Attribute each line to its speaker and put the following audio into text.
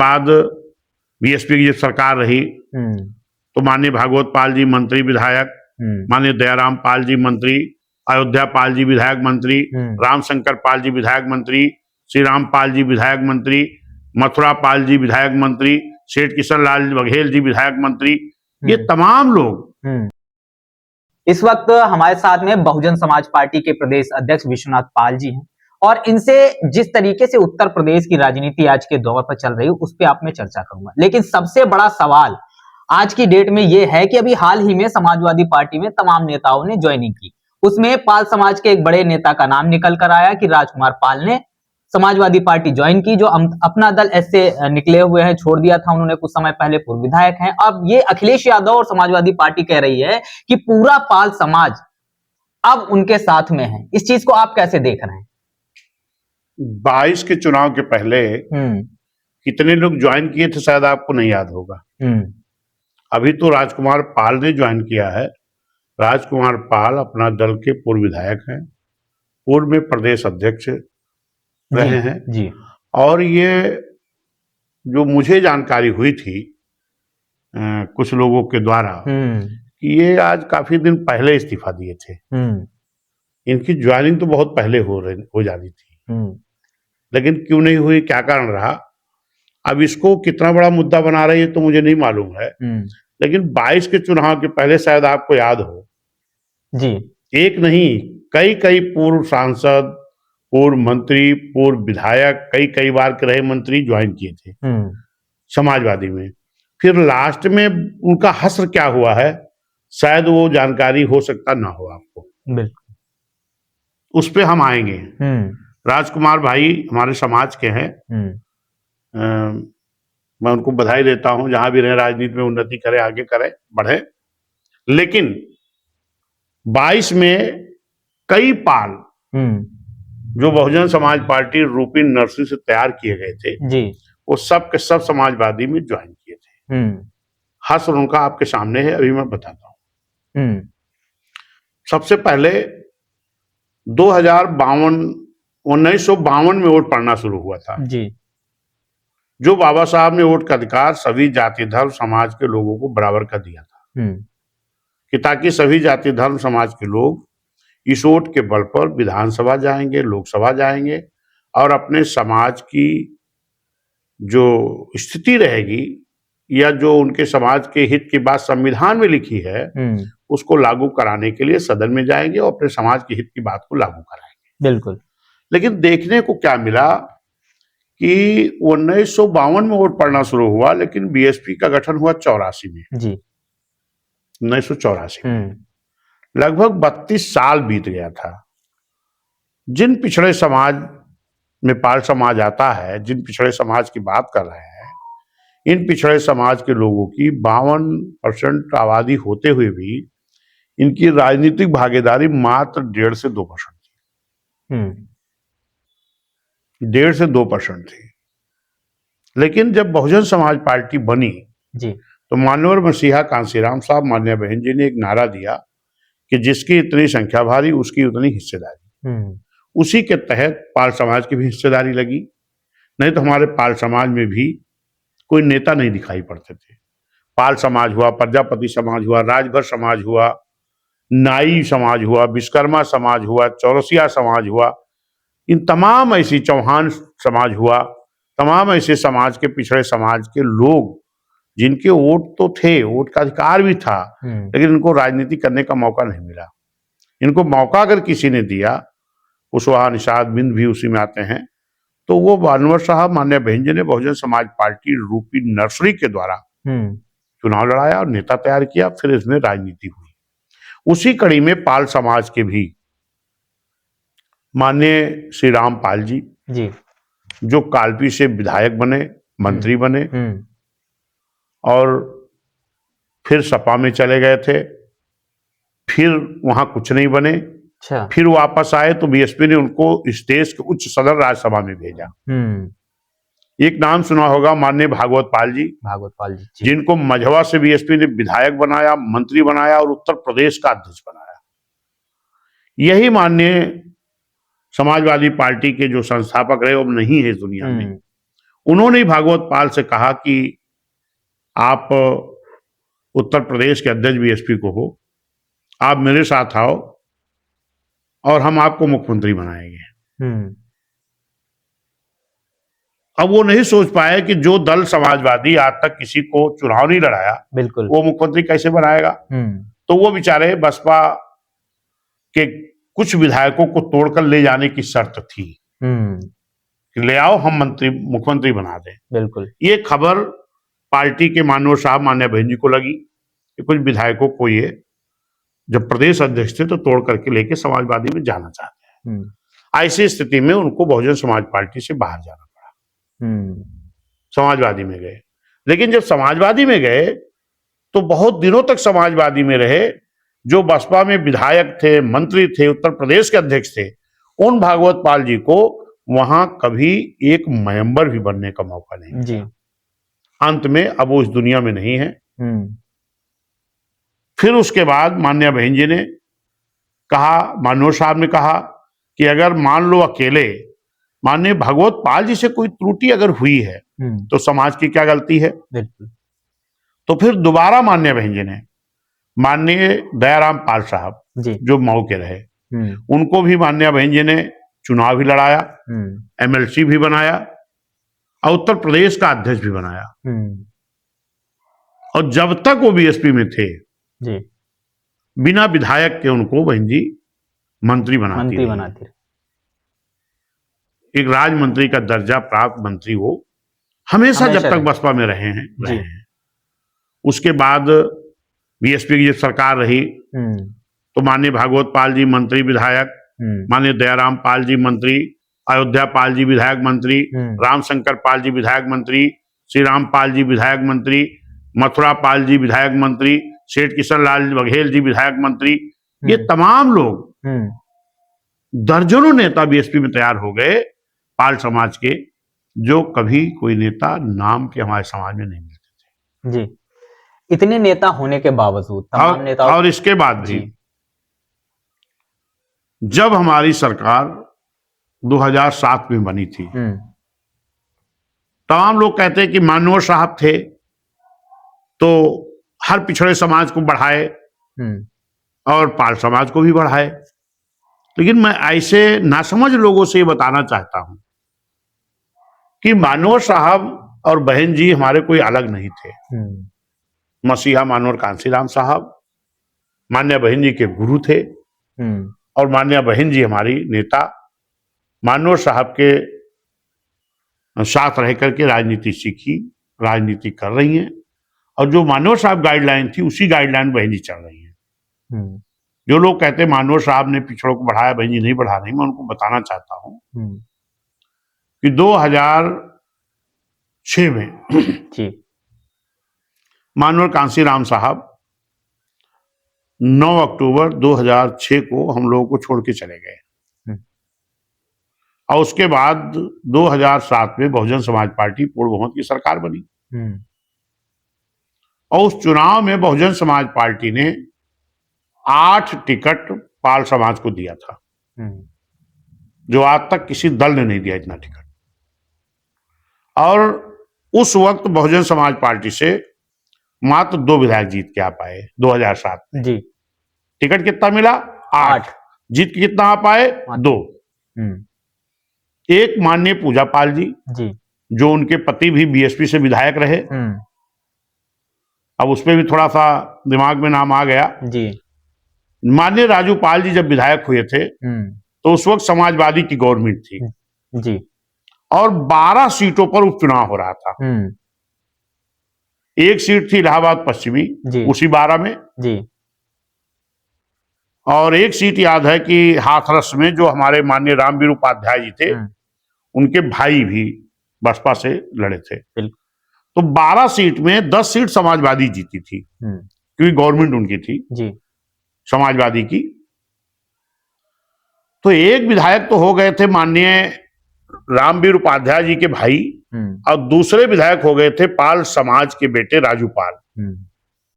Speaker 1: बाद बीएसपी की जब सरकार रही तो माननीय भागवत पाल जी मंत्री विधायक, माननीय दयाराम पाल जी मंत्री, अयोध्या पाल जी विधायक मंत्री, रामशंकर पाल जी विधायक मंत्री, श्री राम पाल जी विधायक मंत्री, मथुरा पाल जी विधायक मंत्री, सेठ किशन लाल बघेल जी विधायक मंत्री, ये तमाम लोग।
Speaker 2: इस वक्त हमारे साथ में बहुजन समाज पार्टी के प्रदेश अध्यक्ष विश्वनाथ पाल जी हैं और इनसे जिस तरीके से उत्तर प्रदेश की राजनीति आज के दौर पर चल रही है उस पर आप मैं चर्चा करूंगा। लेकिन सबसे बड़ा सवाल आज की डेट में यह है कि अभी हाल ही में समाजवादी पार्टी में तमाम नेताओं ने ज्वाइनिंग की, उसमें पाल समाज के एक बड़े नेता का नाम निकल कर आया कि राजकुमार पाल ने समाजवादी पार्टी ज्वाइन की, जो अपना दल ऐसे निकले हुए हैं, छोड़ दिया था उन्होंने कुछ समय पहले, पूर्व विधायक हैं। अब ये अखिलेश यादव और समाजवादी पार्टी कह रही है कि पूरा पाल समाज अब उनके साथ में है। इस चीज को आप कैसे देख रहे हैं?
Speaker 1: 22 के चुनाव के पहले कितने लोग ज्वाइन किए थे शायद आपको नहीं याद होगा। अभी तो राजकुमार पाल ने ज्वाइन किया है। राजकुमार पाल अपना दल के पूर्व विधायक हैं, पूर्व में प्रदेश अध्यक्ष रहे हैं
Speaker 2: जी।
Speaker 1: और ये जो मुझे जानकारी हुई थी कुछ लोगों के द्वारा कि ये आज काफी दिन पहले इस्तीफा दिए थे। इनकी ज्वाइनिंग तो बहुत पहले हो जानी थी, लेकिन क्यों नहीं हुई, क्या कारण रहा, अब इसको कितना बड़ा मुद्दा बना रही है तो मुझे नहीं मालूम है। लेकिन 22 के चुनाव के पहले शायद आपको याद हो
Speaker 2: जी, एक
Speaker 1: नहीं कई पूर्व सांसद, पूर्व मंत्री, पूर्व विधायक, कई बार के रहे मंत्री ज्वाइन किए थे समाजवादी में। फिर लास्ट में उनका हश्र क्या हुआ है शायद वो जानकारी हो सकता ना हो आपको,
Speaker 2: बिल्कुल
Speaker 1: उस पे हम आएंगे। राजकुमार भाई हमारे समाज के हैं, मैं उनको बधाई देता हूं, जहां भी रहे राजनीति में उन्नति करे, आगे करे, बढ़े। लेकिन 22 में कई पाल जो बहुजन समाज पार्टी रूपी नर्सरी से तैयार किए गए थे
Speaker 2: जी, वो
Speaker 1: सब के सब समाजवादी में ज्वाइन किए थे। हश्र उनका आपके सामने है, अभी मैं बताता हूं। सबसे पहले 1952 में वोट पड़ना शुरू हुआ था
Speaker 2: जी,
Speaker 1: जो बाबा साहब ने वोट का अधिकार सभी जाति धर्म समाज के लोगों को बराबर कर दिया था कि ताकि सभी जाति धर्म समाज के लोग इस वोट के बल पर विधानसभा जाएंगे, लोकसभा जाएंगे और अपने समाज की जो स्थिति रहेगी या जो उनके समाज के हित की बात संविधान में लिखी है उसको लागू कराने के लिए सदन में जाएंगे और अपने समाज के हित की बात को लागू कराएंगे।
Speaker 2: बिल्कुल।
Speaker 1: लेकिन देखने को क्या मिला कि 1952 में वोट पड़ना शुरू हुआ, लेकिन बीएसपी का गठन हुआ 84 में
Speaker 2: जी,
Speaker 1: 1984 में। लगभग 32 साल बीत गया था। जिन पिछड़े समाज में पाल समाज आता है, जिन पिछड़े समाज की बात कर रहे हैं, इन पिछड़े समाज के लोगों की 52% आबादी होते हुए भी इनकी राजनीतिक भागीदारी मात्र 1.5 से 2% थी। 1.5 से 2% थी। लेकिन जब बहुजन समाज पार्टी बनी
Speaker 2: जी,
Speaker 1: तो मान्यवर मसीहा कांसीराम साहब मान्या बहन जी ने एक नारा दिया कि जिसकी इतनी संख्या भारी उसकी उतनी हिस्सेदारी। उसी के तहत पाल समाज की भी हिस्सेदारी लगी। नहीं तो हमारे पाल समाज में भी कोई नेता नहीं दिखाई पड़ते थे। पाल समाज हुआ, प्रजापति समाज हुआ, राजभर समाज हुआ, नाई समाज हुआ, विश्वकर्मा समाज हुआ, चौरसिया समाज हुआ, इन तमाम ऐसी चौहान समाज हुआ, तमाम ऐसे समाज के पिछड़े समाज के लोग जिनके वोट तो थे, वोट का अधिकार भी था, लेकिन इनको राजनीति करने का मौका नहीं मिला। इनको मौका अगर किसी ने दिया, कुशवाहा निषाद बिंद भी उसी में आते हैं, तो वो बानवर साहब मान्या बहन जी ने बहुजन समाज पार्टी रूपी नर्सरी के द्वारा चुनाव लड़ाया और नेता तैयार किया, फिर इसमें राजनीति हुई। उसी कड़ी में पाल समाज के भी माननीय श्री राम पाल जी जो कालपी से विधायक बने, मंत्री बने और फिर सपा में चले गए थे, फिर वहां कुछ नहीं बने। फिर वापस आए तो बीएसपी ने उनको इस देश के उच्च सदन राज्यसभा में भेजा। एक नाम सुना होगा माननीय भागवत पाल जी, जिनको मझवा से बीएसपी ने विधायक बनाया, मंत्री बनाया और उत्तर प्रदेश का अध्यक्ष बनाया। यही माननीय समाजवादी पार्टी के जो संस्थापक रहे, अब नहीं है इस दुनिया में, उन्होंने ही भागवत पाल से कहा कि आप उत्तर प्रदेश के अध्यक्ष बीएसपी को हो, आप मेरे साथ आओ और हम आपको मुख्यमंत्री बनाएंगे। अब वो नहीं सोच पाए कि जो दल समाजवादी आज तक किसी को चुनाव नहीं लड़ाया,
Speaker 2: बिल्कुल,
Speaker 1: वो मुख्यमंत्री कैसे बनाएगा। तो वो बेचारे बसपा के कुछ विधायकों को तोड़कर ले जाने की शर्त थी कि ले आओ, हम मुख्यमंत्री बना दें।
Speaker 2: बिल्कुल,
Speaker 1: ये खबर पार्टी के माननीय साहब मान्य बहन जी को लगी कि कुछ विधायकों को ये जब प्रदेश अध्यक्ष थे तो तोड़ करके लेके समाजवादी में जाना चाहते हैं। ऐसी स्थिति में उनको बहुजन समाज पार्टी से बाहर जाना पड़ा। समाजवादी में गए, लेकिन जब समाजवादी में गए तो बहुत दिनों तक समाजवादी में रहे। जो बसपा में विधायक थे, मंत्री थे, उत्तर प्रदेश के अध्यक्ष थे, उन भागवत पाल जी को वहां कभी एक मेंबर भी बनने का मौका नहीं मिला। अंत में अब वो इस दुनिया में नहीं है। फिर उसके बाद मान्य बहन जी ने कहा, माननीय साहब ने कहा कि अगर मान लो अकेले माननीय भागवत पाल जी से कोई त्रुटि अगर हुई है तो समाज की क्या गलती है। तो फिर दोबारा मान्य बहन जी ने माननीय दयाराम पाल साहब जो मऊ के रहे, उनको भी मान्य बहन जी ने चुनाव भी लड़ाया, एमएलसी भी बनाया और उत्तर प्रदेश का अध्यक्ष भी बनाया। और जब तक वो बीएसपी में थे बिना विधायक के उनको बहन जी मंत्री बनाती रही। एक राज मंत्री का दर्जा प्राप्त मंत्री वो हमेशा जब तक बसपा में रहे हैं। उसके बाद बीएसपी की जब सरकार रही तो माननीय भागवत पाल जी मंत्री विधायक, माननीय दयाराम पाल जी मंत्री, अयोध्या पाल जी विधायक मंत्री, रामशंकर पाल जी विधायक मंत्री, श्री राम पाल जी विधायक मंत्री, मथुरा पाल जी विधायक मंत्री, सेठ किशन लाल बघेल जी विधायक मंत्री, ये तमाम लोग दर्जनों नेता बीएसपी में तैयार हो गए पाल समाज के, जो कभी कोई नेता नाम के हमारे समाज में नहीं मिलते थे।
Speaker 2: इतने नेता होने के बावजूद तमाम नेताओं
Speaker 1: और इसके बाद भी जब हमारी सरकार 2007 में बनी थी, तमाम लोग कहते हैं कि माननीय साहब थे तो हर पिछड़े समाज को बढ़ाए और पाल समाज को भी बढ़ाए। लेकिन मैं ऐसे नासमझ लोगों से ये बताना चाहता हूं कि माननीय साहब और बहन जी हमारे कोई अलग नहीं थे। मसीहा माननीय कांसीराम साहब मान्य बहन जी के गुरु थे और मान्य बहन जी हमारी नेता माननीय साहब के साथ रह करके राजनीति सीखी, राजनीति कर रही हैं और जो माननीय साहब गाइडलाइन थी उसी गाइडलाइन बहन जी चल रही हैं। जो लोग कहते हैं माननीय साहब ने पिछड़ों को बढ़ाया, बहन जी नहीं बढ़ा रही, मैं उनको बताना चाहता हूं कि 2006 में माननीय कांसीराम साहब 9 अक्टूबर 2006 को हम लोगों को छोड़ के चले गए और उसके बाद 2007 में बहुजन समाज पार्टी पूर्ण बहुमत की सरकार बनी और उस चुनाव में बहुजन समाज पार्टी ने 8 टिकट पाल समाज को दिया था, जो आज तक किसी दल ने नहीं दिया इतना टिकट। और उस वक्त बहुजन समाज पार्टी से मात्र 2 विधायक जीत के आ पाए 2007 में। टिकट कितना मिला? 8। जीत के कितना आ पाए? 2। एक माननीय पूजा पाल जी जो उनके पति भी बीएसपी से विधायक रहे, अब उसमें भी थोड़ा सा दिमाग में नाम आ गया। माननीय राजू पाल जी जब विधायक हुए थे तो उस वक्त समाजवादी की गवर्नमेंट थी और 12 सीटों पर उपचुनाव हो रहा था। एक सीट थी इलाहाबाद पश्चिमी उसी 12 में, और एक सीट याद है कि हाथरस में जो हमारे माननीय रामवीर उपाध्याय जी थे उनके भाई भी बसपा से लड़े थे। तो 12 सीट में 10 सीट समाजवादी जीती थी क्योंकि गवर्नमेंट उनकी थी समाजवादी की। तो एक विधायक तो हो गए थे माननीय रामवीर उपाध्याय जी के भाई और दूसरे विधायक हो गए थे पाल समाज के बेटे राजू पाल।